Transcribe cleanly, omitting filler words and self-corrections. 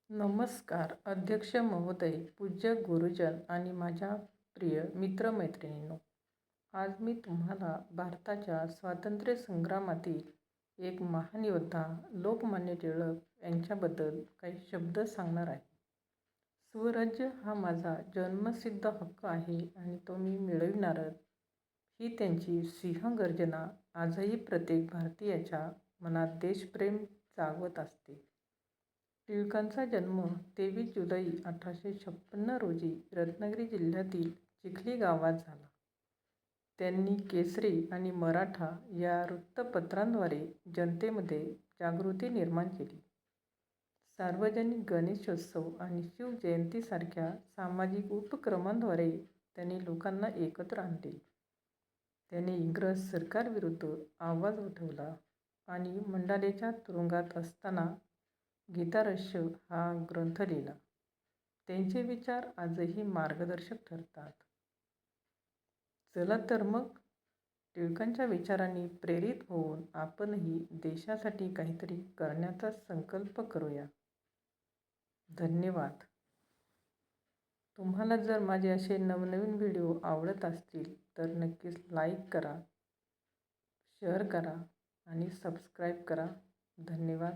नमस्कार अध्यक्ष महोदय, पूज्य गुरुजन आणि माझ्या प्रिय मित्रमैत्रिणींनो. आज मी तुम्हाला भारताच्या स्वातंत्र्य संग्रामातील एक महान योद्धा लोकमान्य टिळक यांच्याबद्दल काही शब्द सांगणार आहे. स्वराज्य हा माझा जन्मसिद्ध हक्क आहे आणि तो मी मिळविणारच, ही त्यांची सिंहगर्जना आजही प्रत्येक भारतीयाच्या मनात देशप्रेम जागवत असते. टिळकांचा जन्म 23 जुलै 1856 रोजी रत्नागिरी जिल्ह्यातील चिखली गावात झाला. त्यांनी केसरी आणि मराठा या वृत्तपत्रांद्वारे जनतेमध्ये जागृती निर्माण केली. सार्वजनिक गणेशोत्सव आणि शिवजयंतीसारख्या सामाजिक उपक्रमांद्वारे त्यांनी लोकांना एकत्र आणले. त्यांनी इंग्रज सरकारविरुद्ध आवाज उठवला आणि मंडालेच्या तुरुंगात असताना गीतारहस्य हा ग्रंथ लिहिला. त्यांचे विचार आजही मार्गदर्शक ठरतात. चला तर मग टिळकांच्या विचारांनी प्रेरित होऊन आपणही देशासाठी काहीतरी करण्याचा संकल्प करूया. धन्यवाद. तुम्हाला जर माझे असे नवनवीन व्हिडिओ आवडत असतील तर नक्कीच लाईक करा, शेअर करा आणि सबस्क्राईब करा. धन्यवाद.